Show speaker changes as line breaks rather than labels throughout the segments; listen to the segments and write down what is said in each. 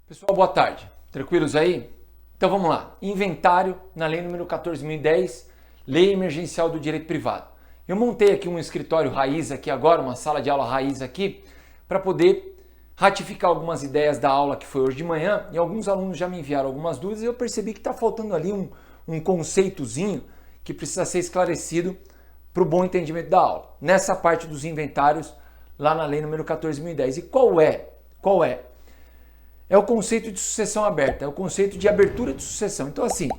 Pessoal, boa tarde. Tranquilos aí? Então vamos lá. Inventário na lei número 14.010, Lei Emergencial do Direito Privado. Eu montei aqui um escritório raiz aqui agora, uma sala de aula raiz aqui, para poder ratificar algumas ideias da aula que foi hoje de manhã, e alguns alunos já me enviaram algumas dúvidas e eu percebi que está faltando ali um conceitozinho que precisa ser esclarecido para o bom entendimento da aula. Nessa parte dos inventários, lá na lei número 14.010. E qual é? É o conceito de sucessão aberta, é o conceito de abertura de sucessão. Então, assim,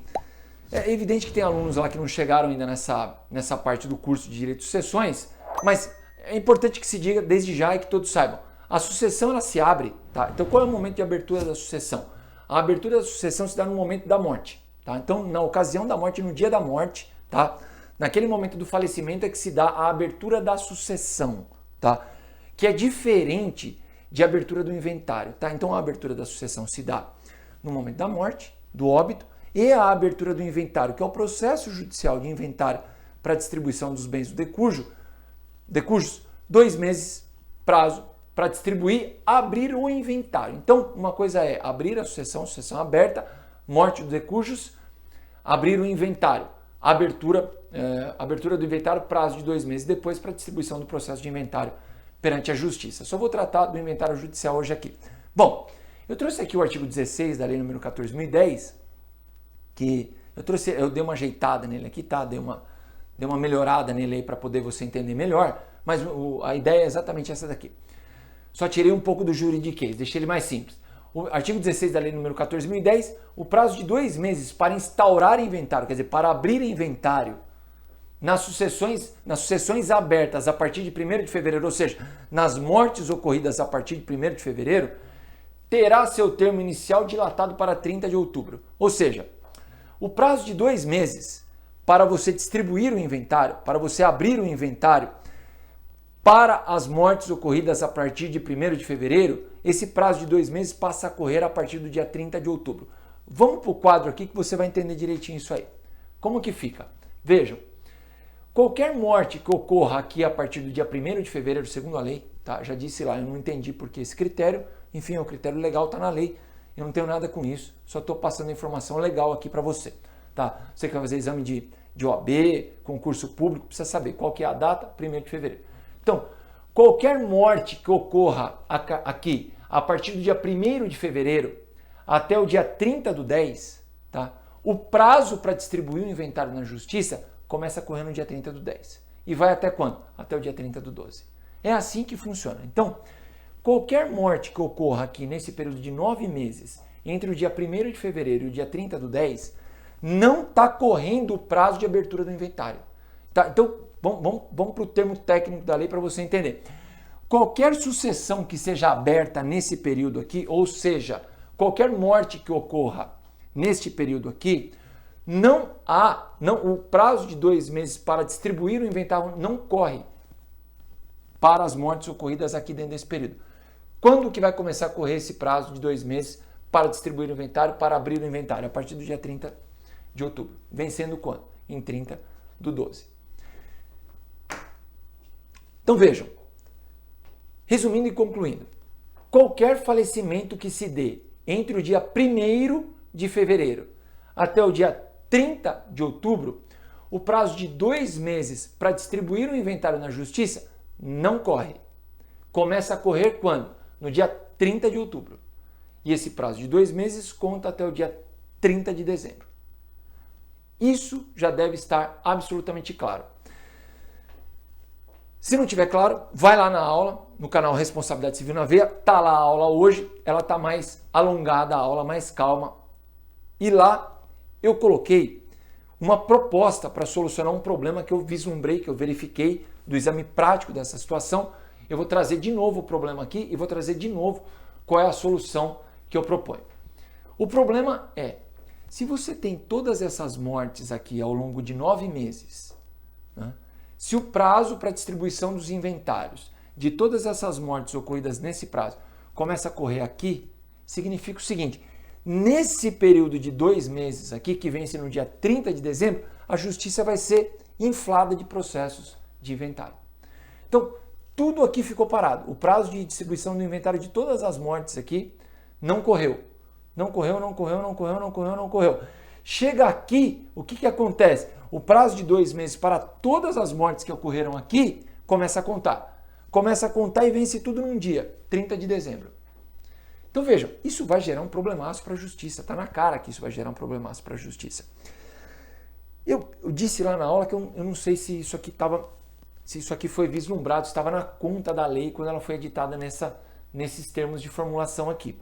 é evidente que tem alunos lá que não chegaram ainda nessa parte do curso de Direito de Sucessões, mas é importante que se diga desde já e que todos saibam. A sucessão, ela se abre, tá? Então, qual é o momento de abertura da sucessão? A abertura da sucessão se dá no momento da morte, tá? Então, na ocasião da morte, no dia da morte, tá? Naquele momento do falecimento é que se dá a abertura da sucessão, tá? Que é diferente de abertura do inventário, tá? Então a abertura da sucessão se dá no momento da morte, do óbito, e a abertura do inventário, que é o processo judicial de inventário para distribuição dos bens do decujos, 2 meses prazo para distribuir, abrir o inventário. Então, uma coisa é abrir a sucessão aberta, morte dos decujos, abrir o inventário, abertura do inventário, prazo de 2 meses depois para distribuição do processo de inventário perante a justiça. Só vou tratar do inventário judicial hoje aqui. Bom, eu trouxe aqui o artigo 16 da lei número 14.010, que eu dei uma ajeitada nele aqui, tá? Dei uma melhorada nele aí para poder você entender melhor, mas a ideia é exatamente essa daqui. Só tirei um pouco do juridiquês, deixei ele mais simples. O artigo 16 da lei número 14.010, o prazo de 2 meses para instaurar inventário, quer dizer, para abrir inventário, nas sucessões abertas a partir de 1º de fevereiro, ou seja, nas mortes ocorridas a partir de 1º de fevereiro, terá seu termo inicial dilatado para 30 de outubro. Ou seja, o prazo de 2 meses para você distribuir o inventário, para você abrir o inventário, para as mortes ocorridas a partir de 1º de fevereiro, esse prazo de 2 meses passa a correr a partir do dia 30 de outubro. Vamos para o quadro aqui que você vai entender direitinho isso aí. Como que fica? Vejam. Qualquer morte que ocorra aqui a partir do dia 1º de fevereiro, segundo a lei, tá? Já disse lá, eu não entendi porque esse critério, enfim, é um critério legal, está na lei, eu não tenho nada com isso, só estou passando a informação legal aqui para você, tá? Você que vai fazer exame de OAB, concurso público, precisa saber qual que é a data, 1º de fevereiro. Então, qualquer morte que ocorra aqui a partir do dia 1º de fevereiro até o dia 30/10, tá? O prazo para distribuir o inventário na justiça começa a correr no dia 30/10. E vai até quando? Até o dia 30/12. É assim que funciona. Então, qualquer morte que ocorra aqui nesse período de 9 meses, entre o dia 1º de fevereiro e o dia 30/10, não está correndo o prazo de abertura do inventário. Tá? Então, vamos para o termo técnico da lei para você entender. Qualquer sucessão que seja aberta nesse período aqui, ou seja, qualquer morte que ocorra neste período aqui, o prazo de 2 meses para distribuir o inventário não corre para as mortes ocorridas aqui dentro desse período. Quando que vai começar a correr esse prazo de 2 meses para distribuir o inventário, para abrir o inventário? A partir do dia 30 de outubro. Vencendo quando? Em 30/12. Então vejam, resumindo e concluindo, qualquer falecimento que se dê entre o dia 1º de fevereiro até o dia 30 de outubro, o prazo de 2 meses para distribuir o inventário na justiça não corre. Começa a correr quando? No dia 30 de outubro. E esse prazo de 2 meses conta até o dia 30 de dezembro. Isso já deve estar absolutamente claro. Se não tiver claro, vai lá na aula, no canal Responsabilidade Civil na Veia, tá lá a aula hoje, ela tá mais alongada, a aula mais calma. E lá eu coloquei uma proposta para solucionar um problema que eu vislumbrei, que eu verifiquei do exame prático dessa situação. Eu vou trazer de novo o problema aqui e vou trazer de novo qual é a solução que eu proponho. O problema é, se você tem todas essas mortes aqui ao longo de 9 meses, né, se o prazo para distribuição dos inventários de todas essas mortes ocorridas nesse prazo começa a correr aqui, significa o seguinte: nesse período de 2 meses aqui, que vence no dia 30 de dezembro, a justiça vai ser inflada de processos de inventário. Então, tudo aqui ficou parado. O prazo de distribuição do inventário de todas as mortes aqui não correu. Não correu, não correu, não correu, não correu, não correu. Chega aqui, o que acontece? O prazo de 2 meses para todas as mortes que ocorreram aqui começa a contar. Começa a contar e vence tudo num dia, 30 de dezembro. Então vejam, isso vai gerar um problemaço para a justiça. Está na cara que isso vai gerar um problemaço para a justiça. Eu disse lá na aula que eu não sei se isso aqui foi vislumbrado, estava na conta da lei quando ela foi editada nesses termos de formulação aqui.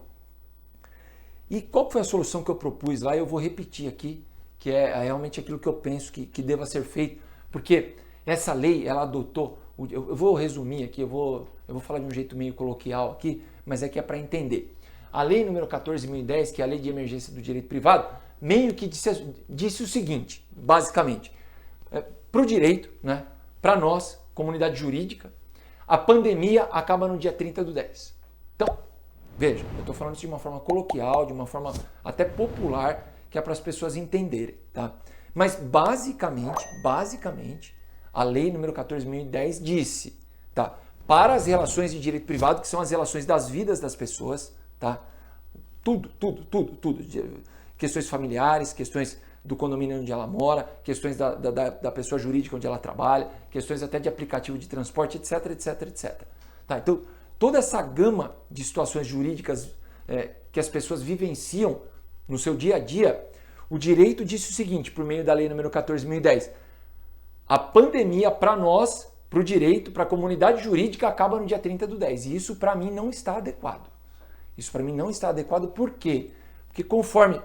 E qual foi a solução que eu propus lá? Eu vou repetir aqui, que é realmente aquilo que eu penso que deva ser feito, porque essa lei, ela adotou, eu vou resumir aqui, eu vou falar de um jeito meio coloquial aqui, mas é que é para entender. A lei número 14.010, que é a lei de emergência do direito privado, meio que disse o seguinte, basicamente, para o direito, né, para nós, comunidade jurídica, a pandemia acaba no dia 30/10. Então, veja, eu estou falando isso de uma forma coloquial, de uma forma até popular, que é para as pessoas entenderem, tá? Mas basicamente, a lei número 14.010 disse, tá? Para as relações de direito privado, que são as relações das vidas das pessoas, tá? Tudo. Questões familiares, questões do condomínio onde ela mora, questões da pessoa jurídica onde ela trabalha, questões até de aplicativo de transporte, etc. Tá? Então, toda essa gama de situações jurídicas que as pessoas vivenciam no seu dia a dia, o direito disse o seguinte, por meio da lei número 14.010, a pandemia para nós, para o direito, para a comunidade jurídica, acaba no dia 30/10. E isso para mim não está adequado. Isso para mim não está adequado por quê? Porque conforme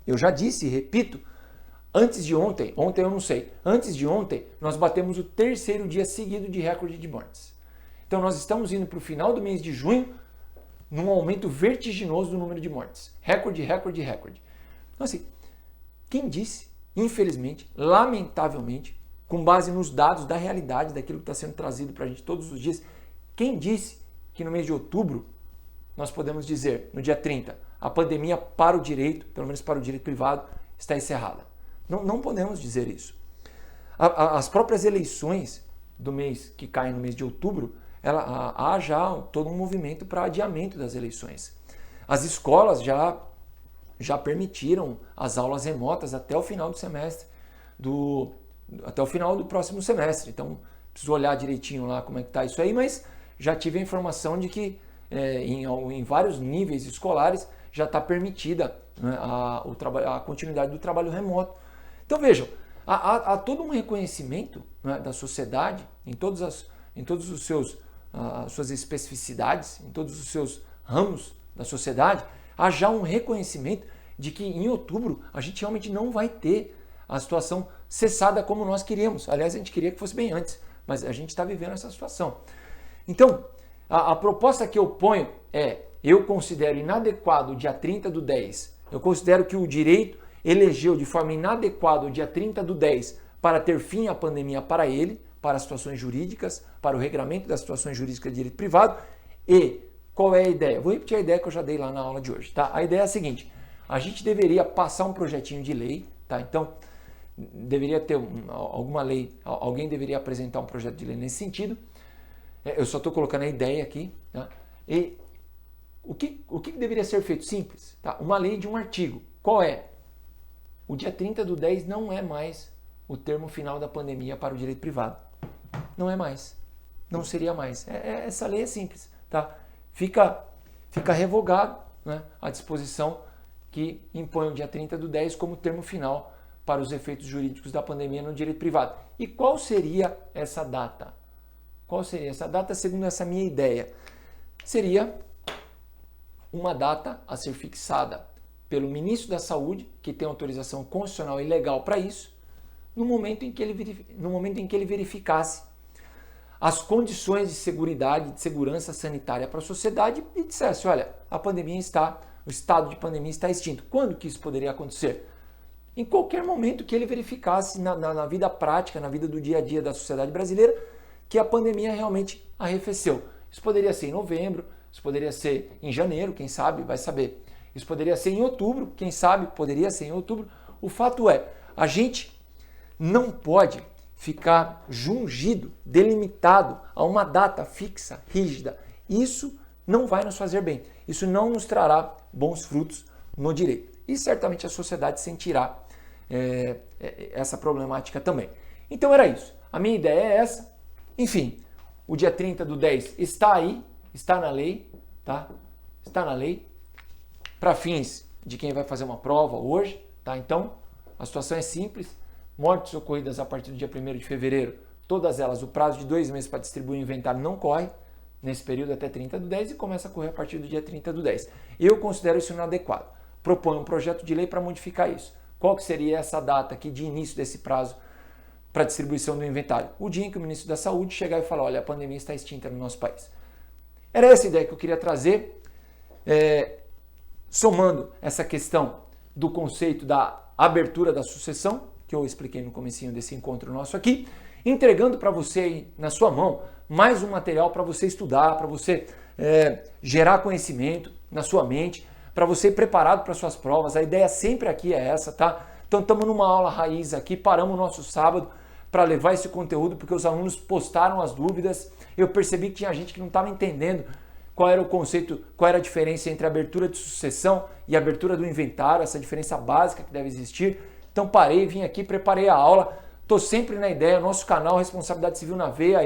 eu já disse e repito, antes de ontem eu não sei, antes de ontem nós batemos o 3º dia seguido de recorde de mortes. Então nós estamos indo para o final do mês de junho num aumento vertiginoso do número de mortes. Recorde. Então assim, quem disse, infelizmente, lamentavelmente, com base nos dados da realidade, daquilo que está sendo trazido para a gente todos os dias, quem disse que no mês de outubro nós podemos dizer, no dia 30, a pandemia para o direito, pelo menos para o direito privado, está encerrada. Não podemos dizer isso. As próprias eleições do mês que caem no mês de outubro, há já todo um movimento para adiamento das eleições. As escolas já permitiram as aulas remotas até o final do semestre, até o final do próximo semestre. Então, preciso olhar direitinho lá como é que está isso aí, mas já tive a informação de que em vários níveis escolares já está permitida, né, a continuidade do trabalho remoto. Então vejam, há todo um reconhecimento, né, da sociedade em todos os suas especificidades, em todos os seus ramos da sociedade, há já um reconhecimento de que em outubro a gente realmente não vai ter a situação cessada como nós queríamos. Aliás, a gente queria que fosse bem antes, mas a gente está vivendo essa situação. Então, a proposta que eu ponho eu considero inadequado o dia 30/10, eu considero que o direito elegeu de forma inadequada o dia 30/10 para ter fim à pandemia para ele, para as situações jurídicas, para o regramento das situações jurídicas de direito privado. E qual é a ideia? Eu vou repetir a ideia que eu já dei lá na aula de hoje. Tá? A ideia é a seguinte, a gente deveria passar um projetinho de lei, tá? Então deveria ter alguma lei, alguém deveria apresentar um projeto de lei nesse sentido. Eu só estou colocando a ideia aqui. Tá? E o que deveria ser feito? Simples. Tá? Uma lei de um artigo. Qual é? O dia 30/10 não é mais o termo final da pandemia para o direito privado. Não é mais. Não seria mais. Essa lei é simples. Tá? Fica revogado, né, a disposição que impõe o dia 30/10 como termo final para os efeitos jurídicos da pandemia no direito privado. E qual seria essa data? Qual seria essa data, segundo essa minha ideia? Seria uma data a ser fixada pelo ministro da Saúde, que tem autorização constitucional e legal para isso, no momento em que ele verificasse as condições de segurança sanitária para a sociedade e dissesse, olha, o estado de pandemia está extinto. Quando que isso poderia acontecer? Em qualquer momento que ele verificasse na vida prática, na vida do dia a dia da sociedade brasileira, que a pandemia realmente arrefeceu. Isso poderia ser em novembro, isso poderia ser em janeiro, quem sabe, vai saber. Isso poderia ser em outubro, quem sabe, poderia ser em outubro. O fato é, a gente não pode ficar jungido, delimitado a uma data fixa, rígida. Isso não vai nos fazer bem. Isso não nos trará bons frutos no direito. E certamente a sociedade sentirá essa problemática também. Então era isso. A minha ideia é essa. Enfim, o dia 30/10 está aí, está na lei, tá? Está na lei para fins de quem vai fazer uma prova hoje, tá? Então, a situação é simples. Mortes ocorridas a partir do dia 1º de fevereiro, todas elas, o prazo de 2 meses para distribuir o inventário não corre nesse período até 30/10 e começa a correr a partir do dia 30/10. Eu considero isso inadequado. Proponho um projeto de lei para modificar isso. Qual que seria essa data aqui de início desse prazo para distribuição do inventário? O dia em que o ministro da Saúde chegar e falar, olha, a pandemia está extinta no nosso país. Era essa a ideia que eu queria trazer, somando essa questão do conceito da abertura da sucessão, que eu expliquei no comecinho desse encontro nosso aqui, entregando para você aí, na sua mão, mais um material para você estudar, para você gerar conhecimento na sua mente, para você ir preparado para suas provas. A ideia sempre aqui é essa, tá? Então estamos numa aula raiz aqui, paramos o nosso sábado para levar esse conteúdo, porque os alunos postaram as dúvidas. Eu percebi que tinha gente que não estava entendendo qual era o conceito, qual era a diferença entre a abertura de sucessão e a abertura do inventário, essa diferença básica que deve existir. Então parei, vim aqui, preparei a aula. Estou sempre na ideia, nosso canal Responsabilidade Civil na Veia,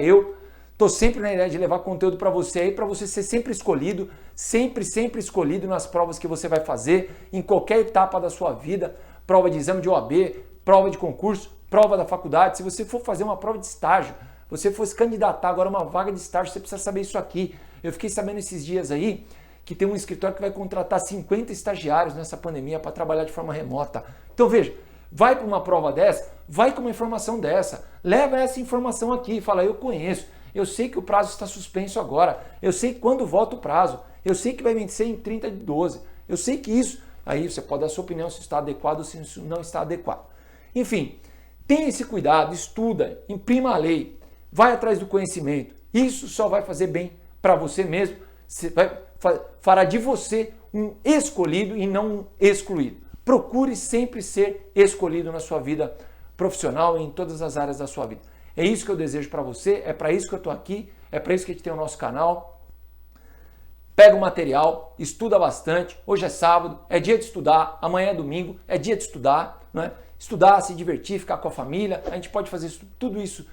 estou sempre na ideia de levar conteúdo para você aí, para você ser sempre escolhido, sempre escolhido nas provas que você vai fazer, em qualquer etapa da sua vida, prova de exame de OAB, prova de concurso, prova da faculdade. Se você for fazer uma prova de estágio, você for se candidatar agora a uma vaga de estágio, você precisa saber isso aqui. Eu fiquei sabendo esses dias aí que tem um escritório que vai contratar 50 estagiários nessa pandemia para trabalhar de forma remota. Então veja, vai para uma prova dessa, vai com uma informação dessa, leva essa informação aqui, fala, eu conheço, eu sei que o prazo está suspenso agora, eu sei quando volta o prazo, eu sei que vai vencer em 30/12, eu sei que isso, aí você pode dar a sua opinião se está adequado ou se isso não está adequado. Enfim, tenha esse cuidado, estuda, imprima a lei, vai atrás do conhecimento, isso só vai fazer bem para você mesmo, fará de você um escolhido e não um excluído. Procure sempre ser escolhido na sua vida profissional e em todas as áreas da sua vida. É isso que eu desejo para você, é para isso que eu estou aqui, é para isso que a gente tem o nosso canal. Pega o material, estuda bastante. Hoje é sábado, é dia de estudar, amanhã é domingo, é dia de estudar, não é? Estudar, se divertir, ficar com a família. A gente pode fazer tudo isso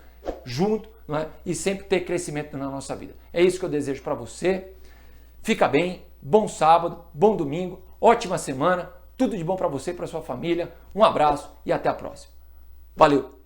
junto, não é? E sempre ter crescimento na nossa vida. É isso que eu desejo para você. Fica bem, bom sábado, bom domingo, ótima semana. Tudo de bom para você e para sua família. Um abraço e até a próxima. Valeu!